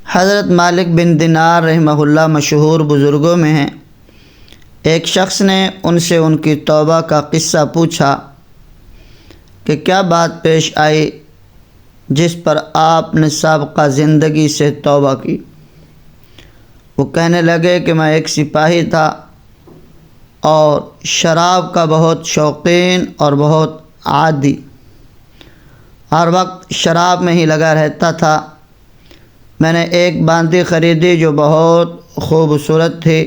حضرت مالک بن دینار رحمہ اللہ مشہور بزرگوں میں ہیں۔ ایک شخص نے ان سے ان کی توبہ کا قصہ پوچھا کہ کیا بات پیش آئی جس پر آپ نے سابقہ زندگی سے توبہ کی؟ وہ کہنے لگے کہ میں ایک سپاہی تھا اور شراب کا بہت شوقین اور بہت عادی، ہر وقت شراب میں ہی لگا رہتا تھا۔ میں نے ایک باندی خریدی جو بہت خوبصورت تھی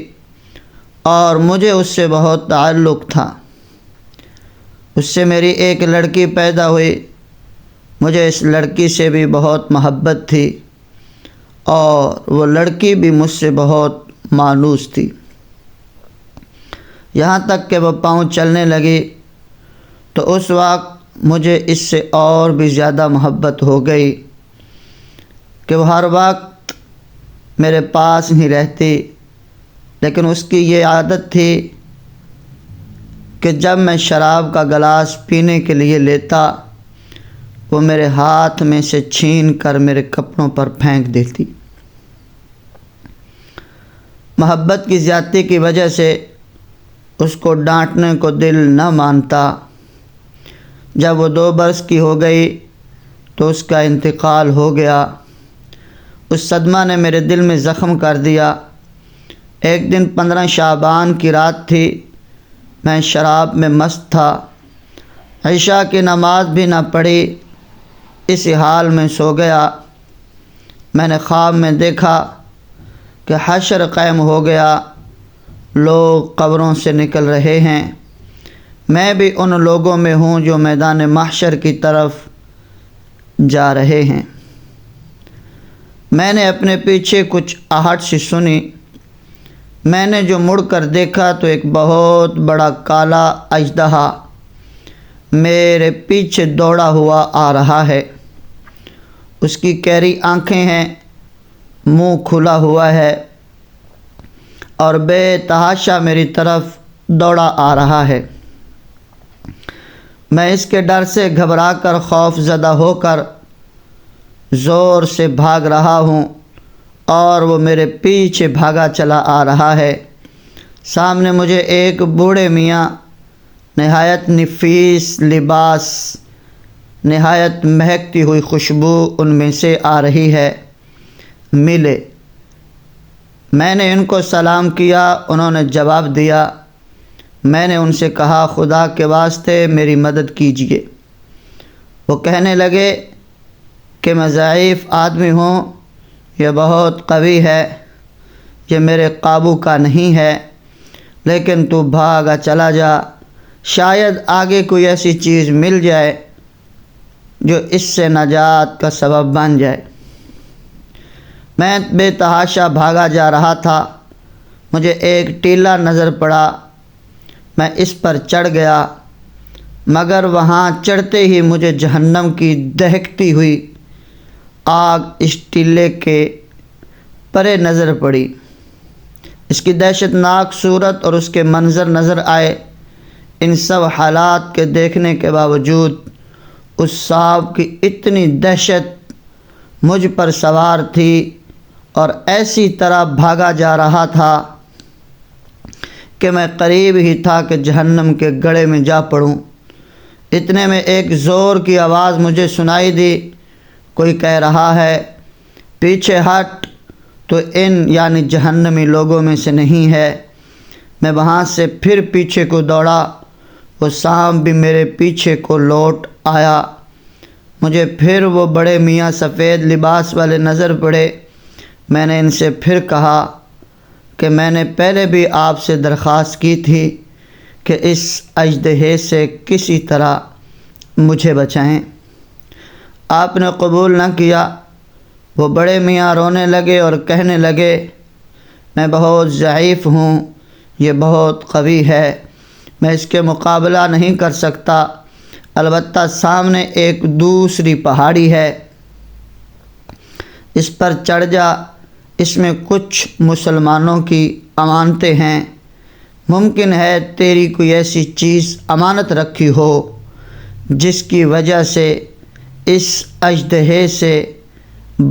اور مجھے اس سے بہت تعلق تھا۔ اس سے میری ایک لڑکی پیدا ہوئی، مجھے اس لڑکی سے بھی بہت محبت تھی اور وہ لڑکی بھی مجھ سے بہت مانوس تھی، یہاں تک کہ وہ پاؤں چلنے لگی تو اس وقت مجھے اس سے اور بھی زیادہ محبت ہو گئی کہ وہ ہر وقت میرے پاس ہی رہتی، لیکن اس کی یہ عادت تھی کہ جب میں شراب کا گلاس پینے کے لیے لیتا وہ میرے ہاتھ میں سے چھین کر میرے کپڑوں پر پھینک دیتی۔ محبت کی زیادتی کی وجہ سے اس کو ڈانٹنے کو دل نہ مانتا۔ جب وہ 2 برس کی ہو گئی تو اس کا انتقال ہو گیا۔ اس صدمہ نے میرے دل میں زخم کر دیا۔ ایک دن 15 شعبان کی رات تھی، میں شراب میں مست تھا، عشاء کی نماز بھی نہ پڑھی، اسی حال میں سو گیا۔ میں نے خواب میں دیکھا کہ حشر قائم ہو گیا، لوگ قبروں سے نکل رہے ہیں، میں بھی ان لوگوں میں ہوں جو میدان محشر کی طرف جا رہے ہیں۔ میں نے اپنے پیچھے کچھ آہٹ سی سنی، میں نے جو مڑ کر دیکھا تو ایک بہت بڑا کالا اژدہا میرے پیچھے دوڑا ہوا آ رہا ہے۔ اس کی گہری آنکھیں ہیں، منہ کھلا ہوا ہے اور بے تحاشا میری طرف دوڑا آ رہا ہے۔ میں اس کے ڈر سے گھبرا کر خوف زدہ ہو کر زور سے بھاگ رہا ہوں اور وہ میرے پیچھے بھاگا چلا آ رہا ہے۔ سامنے مجھے ایک بوڑھے میاں نہایت نفیس لباس، نہایت مہکتی ہوئی خوشبو ان میں سے آ رہی ہے، ملے۔ میں نے ان کو سلام کیا، انہوں نے جواب دیا۔ میں نے ان سے کہا خدا کے واسطے میری مدد کیجیے۔ وہ کہنے لگے کہ میں ضعیف آدمی ہوں، یہ بہت قوی ہے، یہ میرے قابو کا نہیں ہے، لیکن تو بھاگا چلا جا، شاید آگے کوئی ایسی چیز مل جائے جو اس سے نجات کا سبب بن جائے۔ میں بے تحاشا بھاگا جا رہا تھا، مجھے ایک ٹیلہ نظر پڑا، میں اس پر چڑھ گیا، مگر وہاں چڑھتے ہی مجھے جہنم کی دہکتی ہوئی آگ اس ٹیلے کے پرے نظر پڑی۔ اس کی دہشت ناک صورت اور اس کے منظر نظر آئے۔ ان سب حالات کے دیکھنے کے باوجود اس سانپ کی اتنی دہشت مجھ پر سوار تھی اور ایسی طرح بھاگا جا رہا تھا کہ میں قریب ہی تھا کہ جہنم کے گڑھے میں جا پڑوں۔ اتنے میں ایک زور کی آواز مجھے سنائی دی، کوئی کہہ رہا ہے پیچھے ہٹ، تو ان یعنی جہنمی لوگوں میں سے نہیں ہے۔ میں وہاں سے پھر پیچھے کو دوڑا، وہ سانپ بھی میرے پیچھے کو لوٹ آیا۔ مجھے پھر وہ بڑے میاں سفید لباس والے نظر پڑے۔ میں نے ان سے پھر کہا کہ میں نے پہلے بھی آپ سے درخواست کی تھی کہ اس اژدہے سے کسی طرح مجھے بچائیں، آپ نے قبول نہ کیا۔ وہ بڑے میاں رونے لگے اور کہنے لگے میں بہت ضعیف ہوں، یہ بہت قوی ہے، میں اس کے مقابلہ نہیں کر سکتا، البتہ سامنے ایک دوسری پہاڑی ہے، اس پر چڑھ جا، اس میں کچھ مسلمانوں کی امانتیں ہیں، ممکن ہے تیری کوئی ایسی چیز امانت رکھی ہو جس کی وجہ سے اس اژدہے سے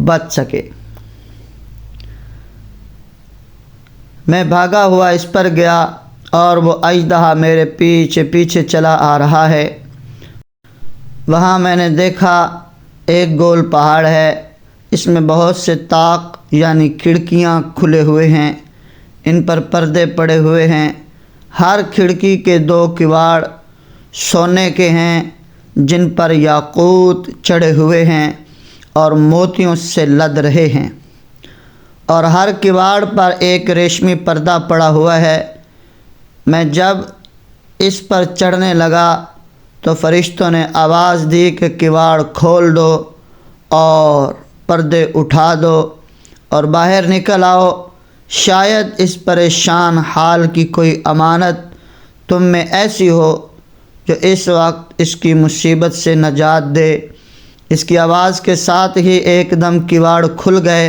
بچ سکے۔ میں بھاگا ہوا اس پر گیا اور وہ اژدہا میرے پیچھے پیچھے چلا آ رہا ہے۔ وہاں میں نے دیکھا ایک گول پہاڑ ہے، اس میں بہت سے طاق یعنی کھڑکیاں کھلے ہوئے ہیں، ان پر پردے پڑے ہوئے ہیں۔ ہر کھڑکی کے 2 کواڑ سونے کے ہیں جن پر یاقوت چڑھے ہوئے ہیں اور موتیوں سے لد رہے ہیں، اور ہر کواڑ پر ایک ریشمی پردہ پڑا ہوا ہے۔ میں جب اس پر چڑھنے لگا تو فرشتوں نے آواز دی کہ کواڑ کھول دو اور پردے اٹھا دو اور باہر نکل آؤ، شاید اس پریشان حال کی کوئی امانت تم میں ایسی ہو جو اس وقت اس کی مصیبت سے نجات دے۔ اس کی آواز کے ساتھ ہی ایک دم کواڑ کھل گئے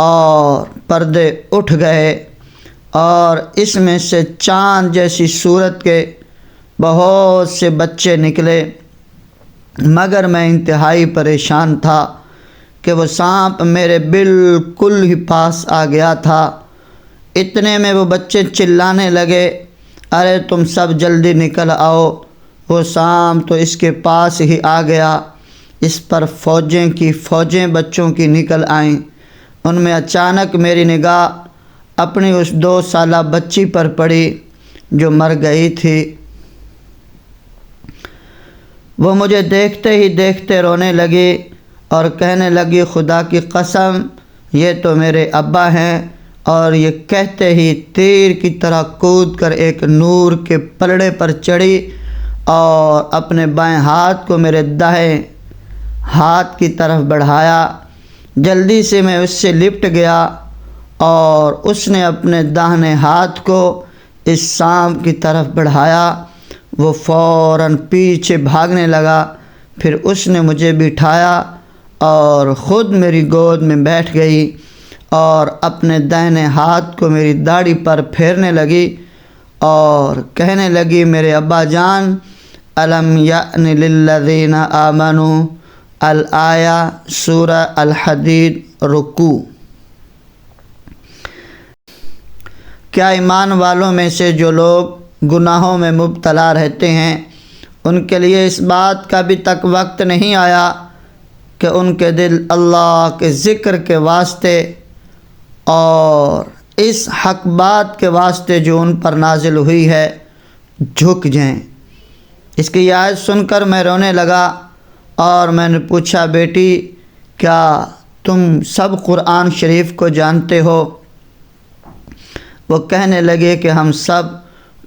اور پردے اٹھ گئے، اور اس میں سے چاند جیسی صورت کے بہت سے بچے نکلے، مگر میں انتہائی پریشان تھا کہ وہ سانپ میرے بالکل ہی پاس آ گیا تھا۔ اتنے میں وہ بچے چلانے لگے، ارے تم سب جلدی نکل آؤ، وہ سانپ تو اس کے پاس ہی آ گیا۔ اس پر فوجیں کی فوجیں بچوں کی نکل آئیں۔ ان میں اچانک میری نگاہ اپنی اس 2 سالہ بچی پر پڑی جو مر گئی تھی۔ وہ مجھے دیکھتے ہی دیکھتے رونے لگی اور کہنے لگی، خدا کی قسم یہ تو میرے ابا ہیں، اور یہ کہتے ہی تیر کی طرح کود کر ایک نور کے پلڑے پر چڑھی اور اپنے بائیں ہاتھ کو میرے دائیں ہاتھ کی طرف بڑھایا۔ جلدی سے میں اس سے لپٹ گیا اور اس نے اپنے داہنے ہاتھ کو اس سانپ کی طرف بڑھایا۔ وہ فوراً پیچھے بھاگنے لگا، پھر اس نے مجھے بٹھایا اور خود میری گود میں بیٹھ گئی اور اپنے داہنے ہاتھ کو میری داڑھی پر پھیرنے لگی اور کہنے لگی، میرے ابا جان، الم یأن للذین آمنوا، الآیہ، سورہ الحدید، رکوع۔ کیا ایمان والوں میں سے جو لوگ گناہوں میں مبتلا رہتے ہیں ان کے لیے اس بات کا بھی تک وقت نہیں آیا کہ ان کے دل اللہ کے ذکر کے واسطے اور اس حق بات کے واسطے جو ان پر نازل ہوئی ہے جھک جائیں؟ اس کی یہ آیت سن کر میں رونے لگا اور میں نے پوچھا، بیٹی کیا تم سب قرآن شریف کو جانتے ہو؟ وہ کہنے لگے کہ ہم سب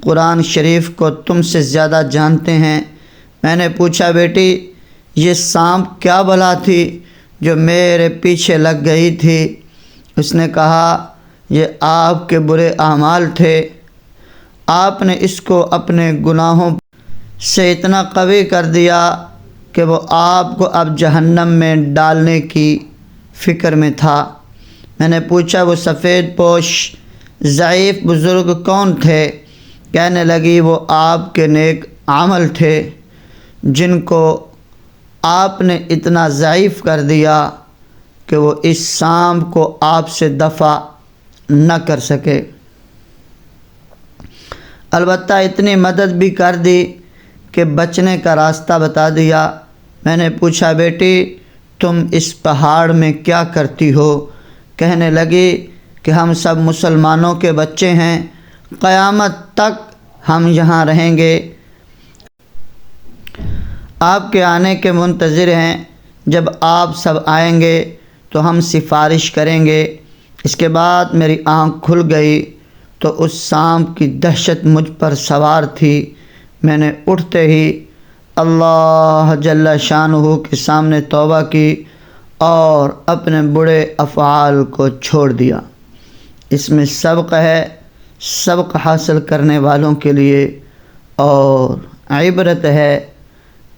قرآن شریف کو تم سے زیادہ جانتے ہیں۔ میں نے پوچھا، بیٹی یہ سانپ کیا بلا تھی جو میرے پیچھے لگ گئی تھی؟ اس نے کہا، یہ آپ کے برے اعمال تھے، آپ نے اس کو اپنے گناہوں سے اتنا قوی کر دیا کہ وہ آپ کو اب جہنم میں ڈالنے کی فکر میں تھا۔ میں نے پوچھا، وہ سفید پوش ضعیف بزرگ کون تھے؟ کہنے لگی، وہ آپ کے نیک عمل تھے جن کو آپ نے اتنا ضعیف کر دیا کہ وہ اس سانپ کو آپ سے دفع نہ کر سکے، البتہ اتنی مدد بھی کر دی کہ بچنے کا راستہ بتا دیا۔ میں نے پوچھا، بیٹی تم اس پہاڑ میں کیا کرتی ہو؟ کہنے لگی کہ ہم سب مسلمانوں کے بچے ہیں، قیامت تک ہم یہاں رہیں گے، آپ کے آنے کے منتظر ہیں۔ جب آپ سب آئیں گے تو ہم سفارش کریں گے۔ اس کے بعد میری آنکھ کھل گئی تو اس سانپ کی دہشت مجھ پر سوار تھی۔ میں نے اٹھتے ہی اللہ جل شانہ کے سامنے توبہ کی اور اپنے برے افعال کو چھوڑ دیا۔ اس میں سبق ہے سبق حاصل کرنے والوں کے لیے، اور عبرت ہے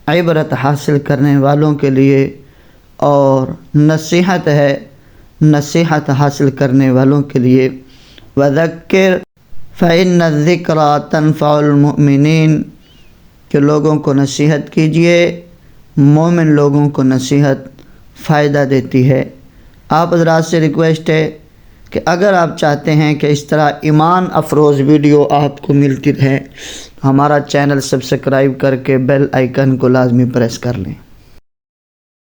عبرت حاصل کرنے والوں کے لیے، اور نصیحت ہے نصیحت حاصل کرنے والوں کے لیے۔ وذکر فإن الذکریٰ تنفع المؤمنین، کہ لوگوں کو نصیحت کیجیے، مومن لوگوں کو نصیحت فائدہ دیتی ہے۔ آپ حضرات سے ریکویسٹ ہے کہ اگر آپ چاہتے ہیں کہ اس طرح ایمان افروز ویڈیو آپ کو ملتی رہے، ہمارا چینل سبسکرائب کر کے بیل آئیکن کو لازمی پریس کر لیں۔